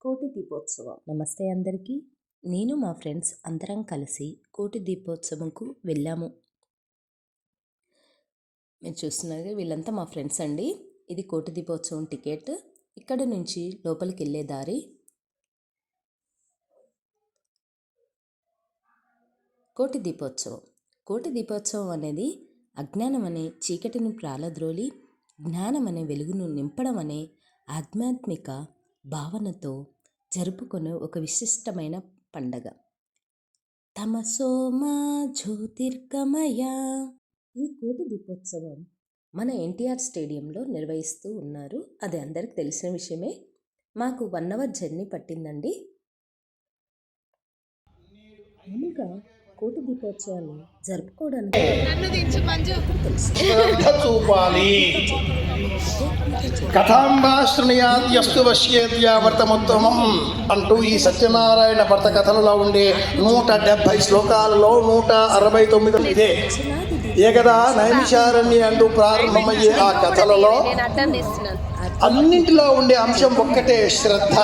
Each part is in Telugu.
కోటి దీపోత్సవం. నమస్తే అందరికీ. నేను మా ఫ్రెండ్స్ అందరం కలిసి కోటి దీపోత్సవంకు వెళ్ళాము. మీరు చూస్తున్నారు వీళ్ళంతా మా ఫ్రెండ్స్ అండి. ఇది కోటి దీపోత్సవం టికెట్. ఇక్కడ నుంచి లోపలికి వెళ్ళే దారి. కోటి దీపోత్సవం. కోటి దీపోత్సవం అనేది అజ్ఞానం అనే చీకటిని ప్రాలద్రోలి జ్ఞానం అనే వెలుగును నింపడం అనే ఆధ్యాత్మిక భావనతో జరుపుకునే ఒక విశిష్టమైన పండగ. తమసోమా జ్యోతిర్గమయ. ఈ కోటి దీపోత్సవం మన ఎన్టీఆర్ స్టేడియంలో నిర్వహిస్తూ ఉన్నారు. అది అందరికి తెలిసిన విషయమే. మాకు 1 అవర్ జర్నీ పట్టిందండి. మామూలుగా కోటి దీపోత్సవాన్ని జరుపుకోవడానికి కథాంబాశ్రణయాద్యస్తు వశ్యేద్యావర్తముత్తమం అంటూ ఈ సత్యనారాయణ భర్త కథలలో ఉండే 170 శ్లోకాలలో 169 ఇదే. ఏకదా నైమిషారణ్య అంటూ ప్రారంభమయ్యే ఆ కథలలో అన్నింటిలో ఉండే అంశం ఒక్కటే, శ్రద్ధ.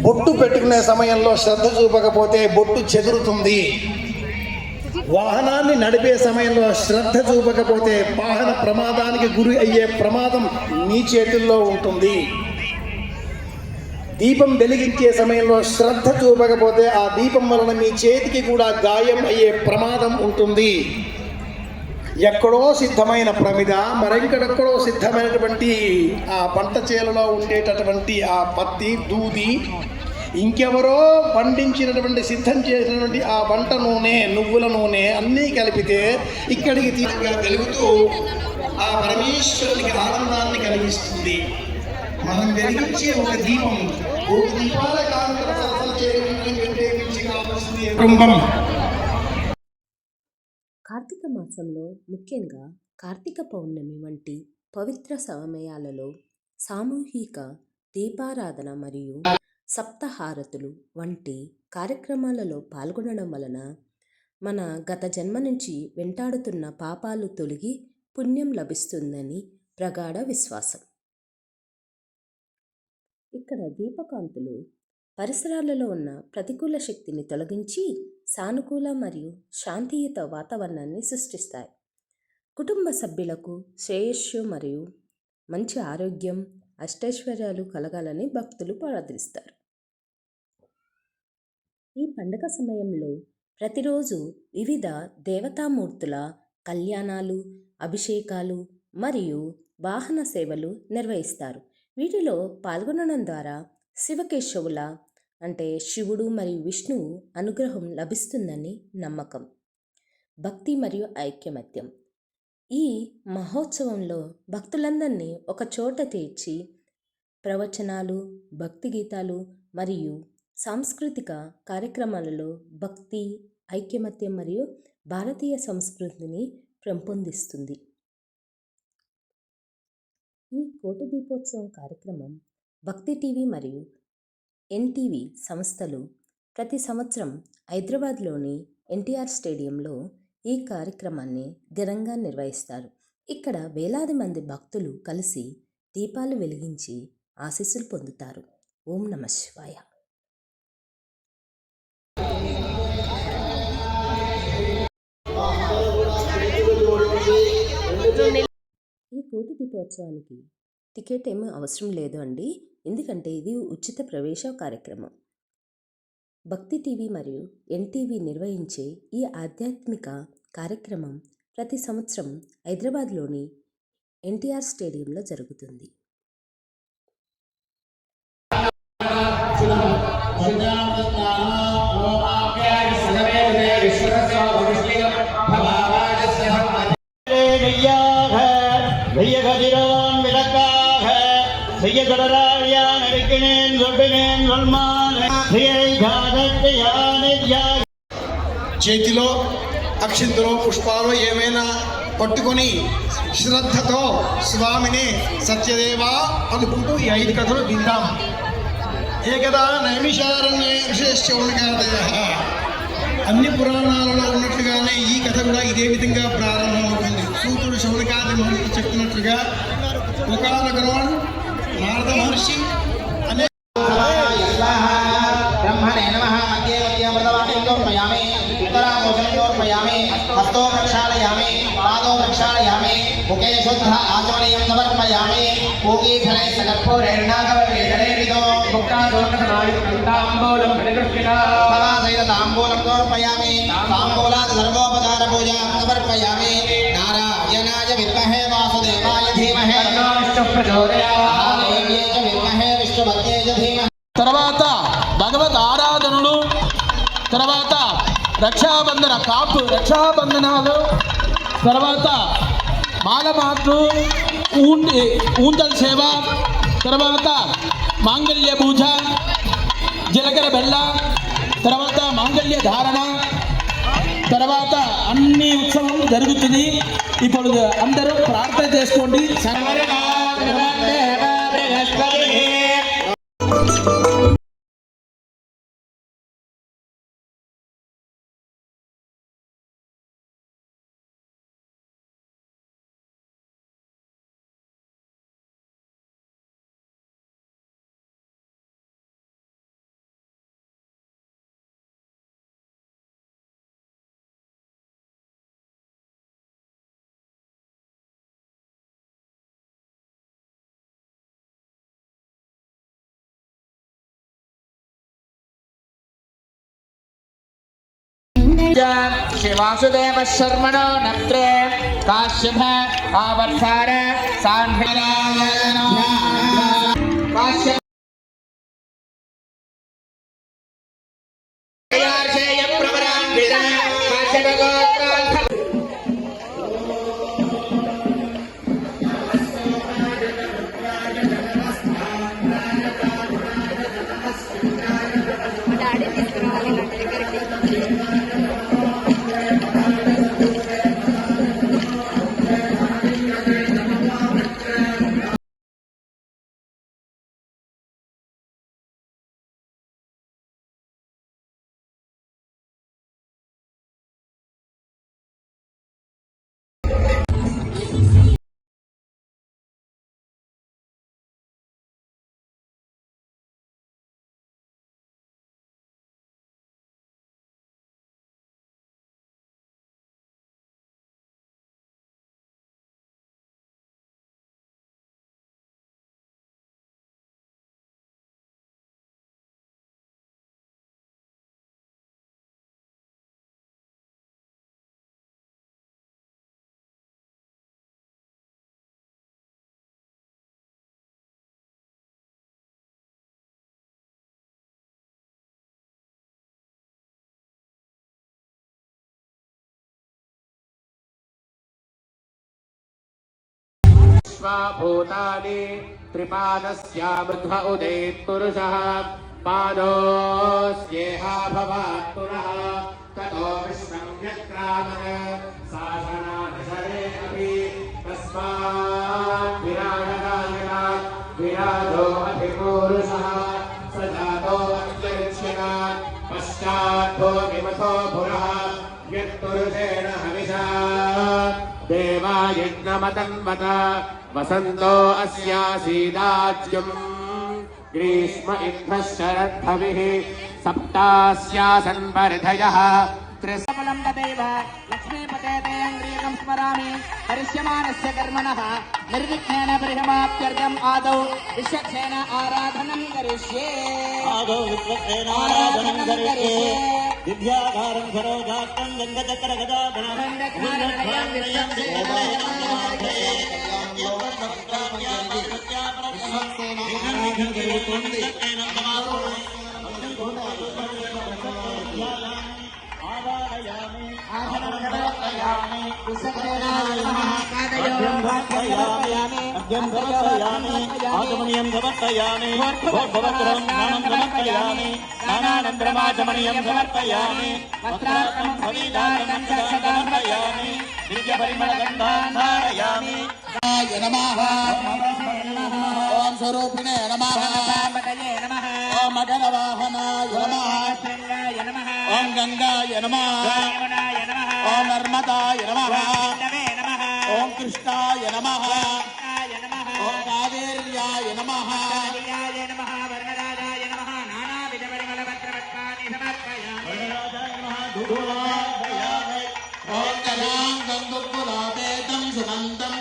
బొట్టు పెట్టుకునే సమయంలో శ్రద్ధ చూపకపోతే బొట్టు చెదురుతుంది. వాహనాన్ని నడిపే సమయంలో శ్రద్ధ చూపకపోతే వాహన ప్రమాదానికి గురి అయ్యే ప్రమాదం నీ చేతుల్లో ఉంటుంది. దీపం వెలిగించే సమయంలో శ్రద్ధ చూపకపోతే ఆ దీపం వలన మీ చేతికి కూడా గాయం అయ్యే ప్రమాదం ఉంటుంది. ఎక్కడో సిద్ధమైన ప్రమిద, మరెక్కడెక్కడో సిద్ధమైనటువంటి ఆ పంట చేలలో ఉండేటటువంటి ఆ పత్తి, దూది, ఇంకెవరో పండించినటువంటి సిద్ధం చేసినటువంటి ఆ వంట నూనె, నువ్వుల నూనె అన్నీ కలిపితే ఇక్కడికి వెలుగుతూ ఆ పరమేశ్వరునికి ఆనందాన్ని కలిగిస్తుంది. మనం వెలిగించే ఒక దీపం దీపాల కుటుంబం. కార్తీక మాసంలో ముఖ్యంగా కార్తీక పౌర్ణమి వంటి పవిత్ర సమయాలలో సామూహిక దీపారాధన మరియు సప్తహారతులు వంటి కార్యక్రమాలలో పాల్గొనడం వలన మన గత జన్మ నుంచి వెంటాడుతున్న పాపాలు తొలగి పుణ్యం లభిస్తుందని ప్రగాఢ విశ్వాసం. ఇక్కడ దీపకాంతులు పరిసరాలలో ఉన్న ప్రతికూల శక్తిని తొలగించి సానుకూల మరియు శాంతియుత వాతావరణాన్ని సృష్టిస్తాయి. కుటుంబ సభ్యులకు శ్రేయస్సు మరియు మంచి ఆరోగ్యం, అష్టైశ్వర్యాలు కలగాలని భక్తులు ప్రార్థిస్తారు. ఈ పండుగ సమయంలో ప్రతిరోజు వివిధ దేవతామూర్తుల కళ్యాణాలు, అభిషేకాలు మరియు వాహన సేవలు నిర్వహిస్తారు. వీటిలో పాల్గొనడం ద్వారా శివకేశవుల అంటే శివుడు మరియు విష్ణువు అనుగ్రహం లభిస్తుందని నమ్మకం. భక్తి మరియు ఐక్యమత్యం. ఈ మహోత్సవంలో భక్తులందరినీ ఒక చోట చేర్చి ప్రవచనాలు, భక్తి గీతాలు మరియు సాంస్కృతిక కార్యక్రమాలలో భక్తి, ఐక్యమత్యం మరియు భారతీయ సంస్కృతిని పెంపొందిస్తుంది. ఈ కోటి దీపోత్సవం కార్యక్రమం భక్తి టీవీ మరియు ఎన్టీవీ సంస్థలు ప్రతి సంవత్సరం హైదరాబాద్లోని ఎన్టీఆర్ స్టేడియంలో ఈ కార్యక్రమాన్ని ఘనంగా నిర్వహిస్తారు. ఇక్కడ వేలాది మంది భక్తులు కలిసి దీపాలు వెలిగించి ఆశీస్సులు పొందుతారు. ఓం నమః శివాయ. ఈ కోటి దీపోత్సవానికి టికెట్ ఏమీ అవసరం లేదు అండి. ఎందుకంటే ఇది ఉచిత ప్రవేశ కార్యక్రమం. భక్తి టీవీ మరియు ఎన్టీవీ నిర్వహించే ఈ ఆధ్యాత్మిక కార్యక్రమం ప్రతి సంవత్సరం హైదరాబాద్లోని ఎన్టీఆర్ స్టేడియంలో జరుగుతుంది. చేతిలో అక్షింతలో పుష్పాలు ఏమైనా పట్టుకొని శ్రద్ధతో స్వామిని సత్యదేవా అనుకుంటూ ఈ 5 కథలు విందాం. ఏకదా నైమిషారణ్యేశ్వరునికాదయ. అన్ని పురాణాలలో ఉన్నట్లుగానే ఈ కథ కూడా ఇదే విధంగా ప్రారంభమవుతుంది. సూతుడు శౌనకాది మహర్షి చెప్పినట్లుగా ఒకానొక నారద మహర్షి ताम्बूलं समर्पयामि ताम्बूलात् सर्वोपचार पूजा समर्पयामि नारायणाय विद्महे वासुदेवाय धीमहि महादेव्यै च विद्महे विष्णुपत्न्यै च धीमहि తర్వాత భగవత్ ఆరాధనలు, తర్వాత రక్షాబంధనాలు, తర్వాత మాలమాట్లు, ఊంజల్ సేవ, తర్వాత మాంగళ్య పూజ, జీలకర్ర బెల్ల, తర్వాత మాంగళ్య ధారణ, తర్వాత అన్ని ఉత్సవం జరుగుతుంది. ఇప్పుడు అందరూ ప్రార్థన చేసుకోండి. शिवासुदेव शर्मणो नत्रे काश्यप आवर्तार सांध्यायन काश्यप यार्षेय प्रवरान्विता काश्यप गोत्रान् भूतानि त्रिपादस्यामृध्व उदेत् पुरुषः पादोस्येहा भवात् पुनः ततो विश्वं व्यक्रामत् साधनादशरे अपि तस्मात् विराजकायनात् विराजो अधिपूरुषः स जातो अत्यरिच्यनात् पश्चात् भोगिमथो पुरः यत्पुरुषेण हविषा देवायज्ञमतन्वत वसन्तो अस्यासीदाज्यम् ग्रीष्म इन्द्रः शरद्भविः सप्तास्यासन् परिधयः त्रिसफलं तदेव लक्ष्मीपते ते अङ्ग्रियकं स्मरामि करिष्यमाणस्य कर्मणः निर्विघ्नेन परिसमाप्त्यर्थम् आदौ विश्वक्षेण आराधनं करिष्ये विद्याधारं सरोजातं गङ्गचक्रगदाधरं आगमनीयं समर्पयामि भवत्रं नामं समर्पयामि नानानन्दमाचमनीयं समर्पयामि वस्त्रार्थं भविदानं समर्पयामि दिव्यपरिमलगन्धान् धारयामि नमः ओम स्वरूपिणे नमः ओम मगरवाहनाय नमः ओम गंगाय नमः ओम नर्मदाय नमः ओम कृष्णाय नमः ओम कावेर्याय नमः वरदराजाय नमः नानाविध परिमलपत्रवत्पानि समर्पयामि ओम कलां गंगुकुलापेतं सुगन्धं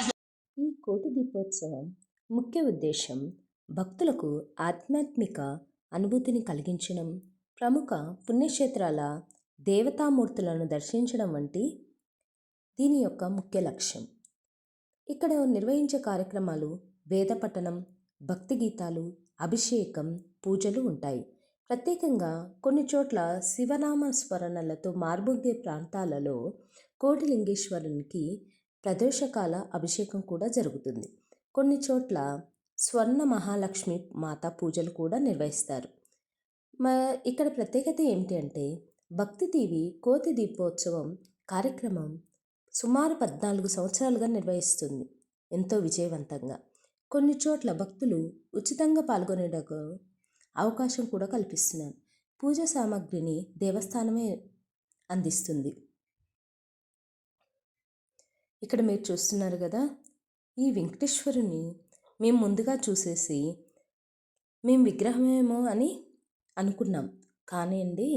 ఈ కోటి దీపోత్సవం ముఖ్య ఉద్దేశం భక్తులకు ఆధ్యాత్మిక అనుభూతిని కలిగించడం, ప్రముఖ పుణ్యక్షేత్రాల దేవతామూర్తులను దర్శించడం వంటి దీని యొక్క ముఖ్య లక్ష్యం. ఇక్కడ నిర్వహించే కార్యక్రమాలు వేద పఠనం, భక్తి గీతాలు, అభిషేకం, పూజలు ఉంటాయి. ప్రత్యేకంగా కొన్ని చోట్ల శివనామ స్మరణలతో మార్మోగే ప్రాంతాలలో కోటిలింగేశ్వరునికి ప్రదోషకాల అభిషేకం కూడా జరుగుతుంది. కొన్ని చోట్ల స్వర్ణ మహాలక్ష్మి మాత పూజలు కూడా నిర్వహిస్తారు. ఇక్కడ ప్రత్యేకత ఏమిటి అంటే భక్తి టీవీ కోతి దీపోత్సవం కార్యక్రమం సుమారు 14 సంవత్సరాలుగా నిర్వహిస్తుంది, ఎంతో విజయవంతంగా. కొన్ని చోట్ల భక్తులు ఉచితంగా పాల్గొనేందుకు అవకాశం కూడా కల్పిస్తున్నారు. పూజా సామాగ్రిని దేవస్థానమే అందిస్తుంది. ఇక్కడ మీరు చూస్తున్నారు కదా, ఈ వెంకటేశ్వరుని మేము ముందుగా చూసేసి మేము విగ్రహమేమో అని అనుకున్నాం. కానీ అండి,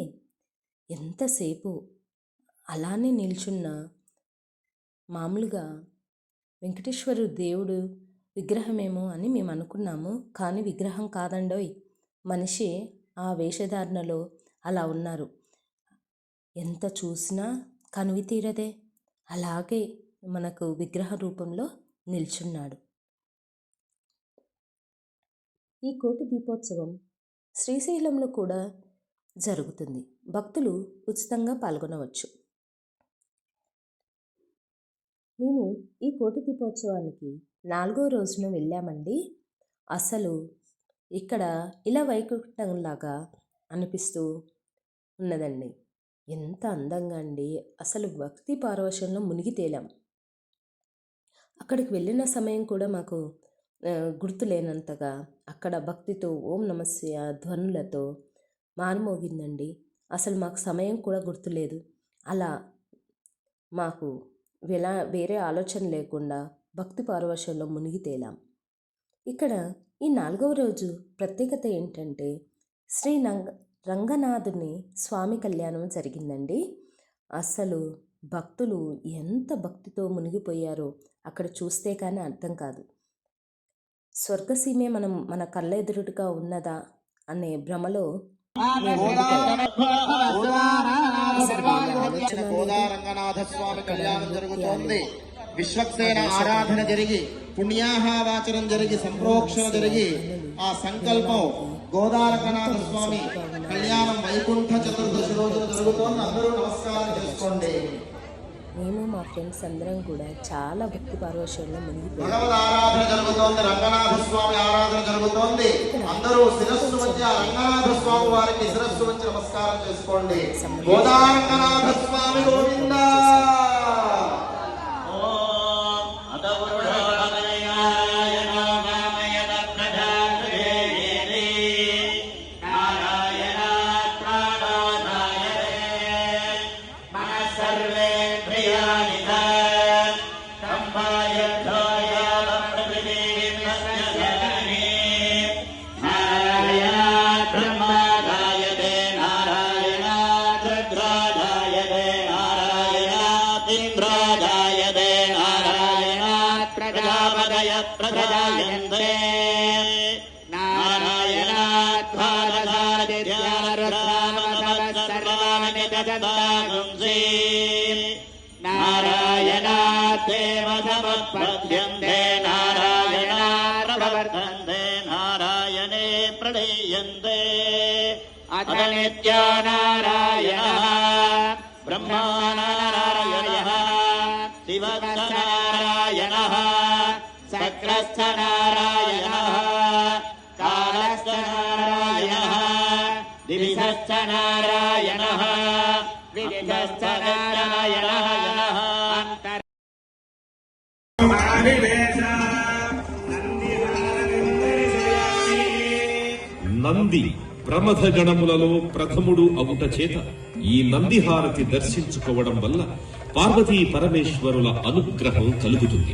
ఎంతసేపు అలానే నిల్చున్న మామూలుగా వెంకటేశ్వరు దేవుడు విగ్రహమేమో అని మేము అనుకున్నాము. కానీ విగ్రహం కాదండోయ్, మనిషి ఆ వేషధారణలో అలా ఉన్నారు. ఎంత చూసినా కనువి తీరదే, అలాగే మనకు విగ్రహ రూపంలో నిల్చున్నాడు. ఈ కోటి దీపోత్సవం శ్రీశైలంలో కూడా జరుగుతుంది. భక్తులు ఉచితంగా పాల్గొనవచ్చు. మేము ఈ కోటి దీపోత్సవానికి 4వ రోజున వెళ్ళామండి. అసలు ఇక్కడ ఇలా వైకుంఠంలాగా అనిపిస్తూ ఉన్నదండి. ఎంత అందంగా అండి, అసలు భక్తి పారవశ్యంలో మునిగి తేలాం. అక్కడికి వెళ్ళిన సమయం కూడా మాకు గుర్తులేనంతగా అక్కడ భక్తితో ఓం నమస్య ధ్వనులతో మారుమోగిందండి. అసలు మాకు సమయం కూడా గుర్తులేదు. అలా మాకు వేరే ఆలోచన లేకుండా భక్తి పారవశ్యంలో మునిగి తేలాం. ఇక్కడ ఈ 4వ రోజు ప్రత్యేకత ఏంటంటే శ్రీ రంగనాథుని స్వామి కళ్యాణం జరిగిందండి. అసలు భక్తులు ఎంత భక్తితో మునిగిపోయారో అక్కడ చూస్తే కానీ అర్థం కాదు. స్వర్గసీమే మన కళ్ళ ఎదురుగా ఉన్నదా అనే భ్రమలో గోదారంగనాథ స్వామి కళ్యాణం జరుగుతోంది. విశ్వక్సేన ఆరాధన జరిగి పుణ్యాహవాచనం జరిగి సంప్రోక్షణ జరిగి ఆ సంకల్పం గోదారంగనాథ స్వామి కళ్యాణం వైకుంఠ చతుర్దశి రోజున జరుగుతోంది. అందరూ నమస్కారం చేసుకోండి. మేము మా ఫ్రెండ్స్ అందరం కూడా చాలా భక్తి పారవశ్యంలో మునిగిపోయాం. భగవద్ ఆరాధన జరుగుతోంది, రంగనాథ స్వామి ఆరాధన జరుగుతోంది. అందరూ శిరస్సు వచ్చి ఆ రంగనాథ స్వామి వారికి శిరస్సు వచ్చి నమస్కారం చేసుకోండి. గోదారంగనాథ స్వామి గోవిందా. ప్రజాయంతే నారాయణాదేవ సమపద్యంతే నారాయణ ప్రవర్తంతే నారాయణే ప్రణీయంతే అత నిత్యో నారాయణ బ్రహ్మా నారాయణ శివనారాయణ సక్రస్థ నారాయణ కాళస్థ నారాయణ దివిధస్థ నారాయణ వివిధస్థ నారాయణ నంది ప్రమథ గణములలో ప్రథముడు అవుట చేత ఈ నందిహారతి దర్శించుకోవడం వల్ల పార్వతీ పరమేశ్వరుల అనుగ్రహం కలుగుతుంది.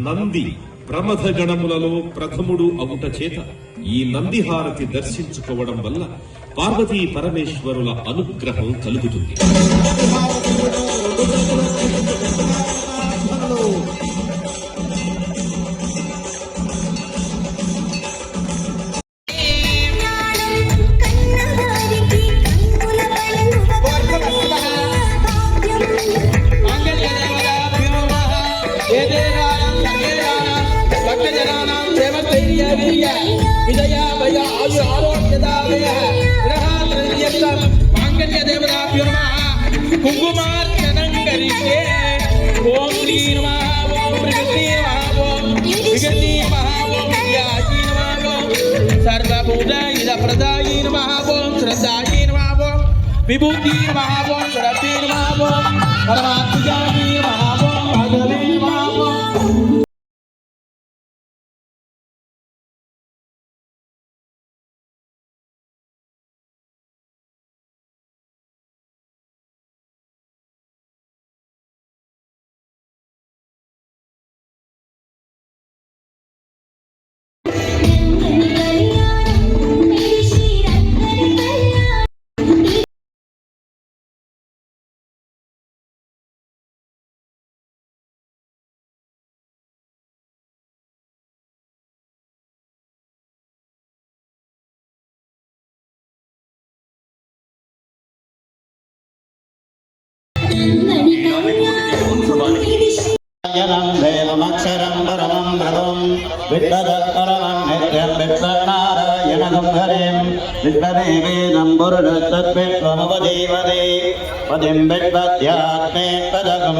నంది ప్రమథ గణములలో ప్రథముడు అవుట చేత ఈ నందిహారతి దర్శించుకోవడం వల్ల పార్వతీ పరమేశ్వరుల అనుగ్రహం కలుగుతుంది. कुंकुमार्चनंगरिके ओम श्री नमः ओम प्रकृति नमः ओम विगति नमः ओम व्याजी नमः ओम सर्वभूत प्रदायी नमः ओम श्रद्धायै नमः ओम विभूति नमः ओम श्रद्धे नमः ओम परमात्मायै नमः ओम भगवे नमः ओम దేవమక్షరం పరమం భవం విద్వదపరమం నిత్యం విశ్వనారాయణం హరిం విశ్వదేవేదం పురుషస్తద్విశ్వముపజీవదే పదిం విద్వద్యాత్మే పదగం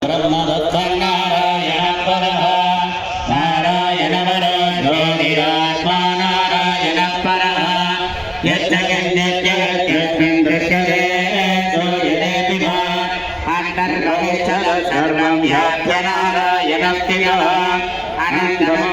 బ్రహ్మదత్తన్నారాయణ పరః నారాయణ పరో జ్యోతిరాత్మా నారాయణ పరః యజ్ఞస్మిన్ దృశ్యతే सर्वं ह्यात्य नारायणस्थितः अनन्तमं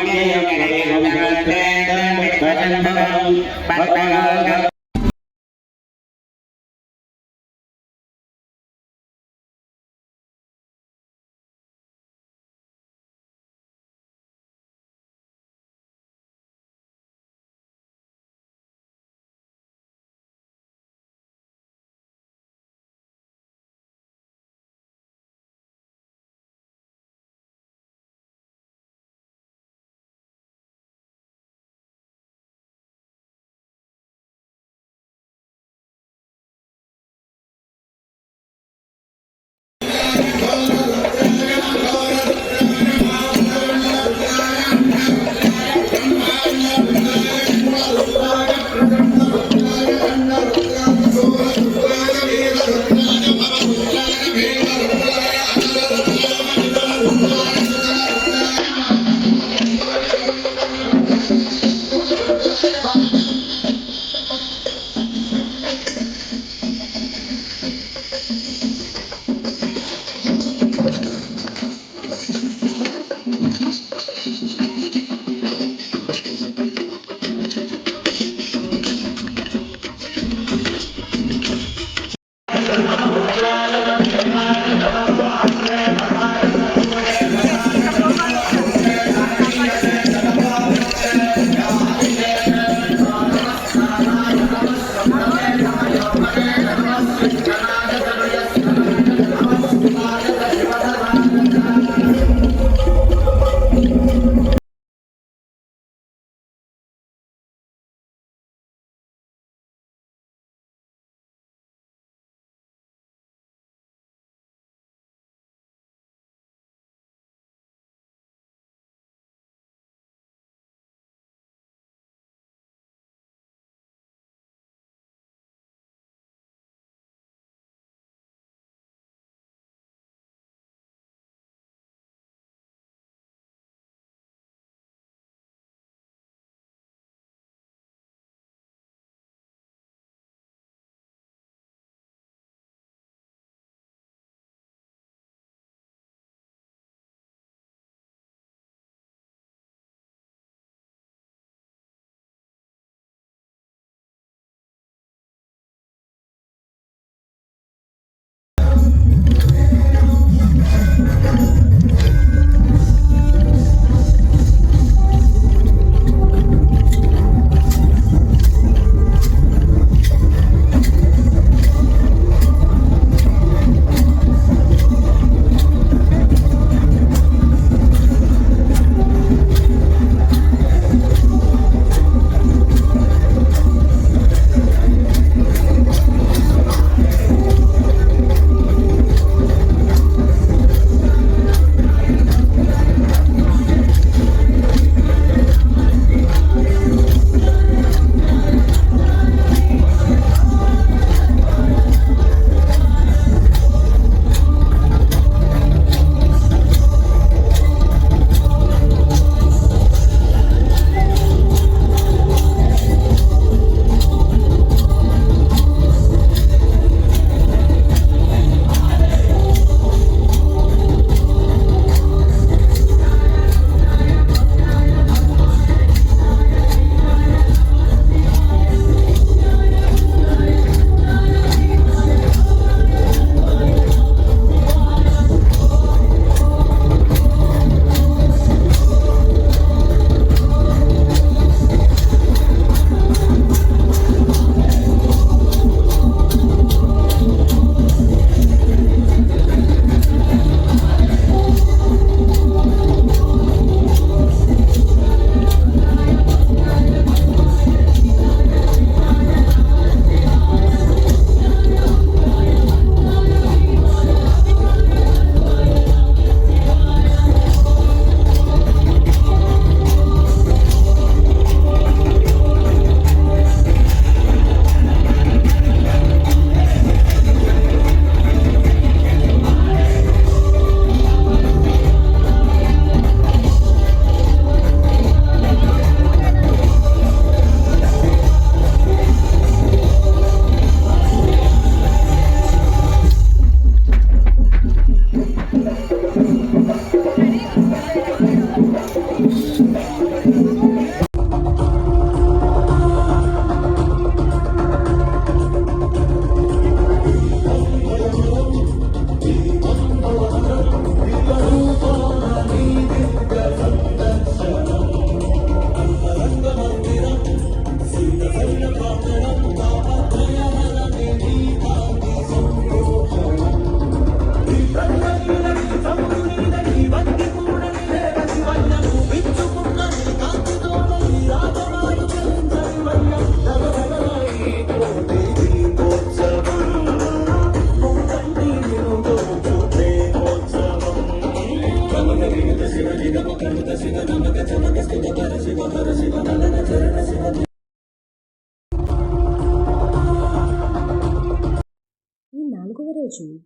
రోజు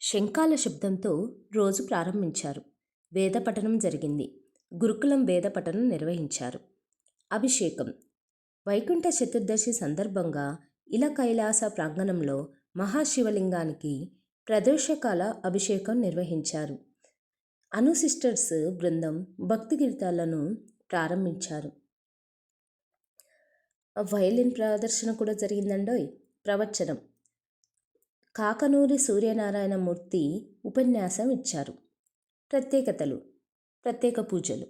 శంఖాల శబ్దంతో రోజు ప్రారంభించారు. వేద పఠనం జరిగింది. గురుకులం వేద పఠనం నిర్వహించారు. అభిషేకం. వైకుంఠ చతుర్దశి సందర్భంగా ఇలా కైలాస ప్రాంగణంలో మహాశివలింగానికి ప్రదోషకాల అభిషేకం నిర్వహించారు. అను సిస్టర్స్ బృందం భక్తి గీతాలను ప్రారంభించారు. వయలిన్ ప్రదర్శన కూడా జరిగిందండోయ్. ప్రవచనం. కాకనూరి సూర్యనారాయణమూర్తి ఉపన్యాసం ఇచ్చారు. ప్రత్యేకతలు. ప్రత్యేక పూజలు.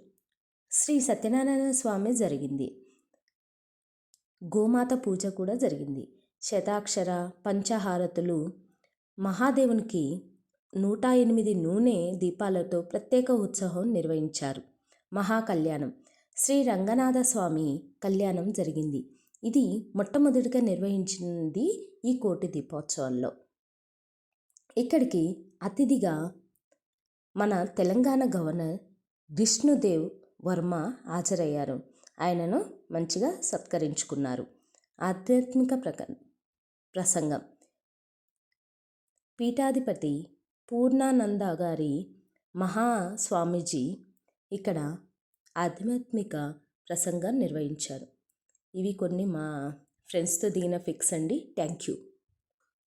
శ్రీ సత్యనారాయణ స్వామి జరిగింది. గోమాత పూజ కూడా జరిగింది. శతాక్షర పంచహారతులు. మహాదేవునికి 108 నూనె దీపాలతో ప్రత్యేక ఉత్సవం నిర్వహించారు. మహాకళ్యాణం. శ్రీ రంగనాథ స్వామి కళ్యాణం జరిగింది. ఇది మొట్టమొదటిగా నిర్వహించింది ఈ కోటి దీపోత్సవాల్లో. ఇక్కడికి అతిథిగా మన తెలంగాణ గవర్నర్ విష్ణుదేవ్ వర్మ హాజరయ్యారు. ఆయనను మంచిగా సత్కరించుకున్నారు. ఆధ్యాత్మిక ప్రసంగం. పీఠాధిపతి పూర్ణానంద గారి మహాస్వామీజీ ఇక్కడ ఆధ్యాత్మిక ప్రసంగం నిర్వహించారు. ఇవి కొన్ని మా ఫ్రెండ్స్తో దిగిన ఫిక్స్ అండి. Thank you.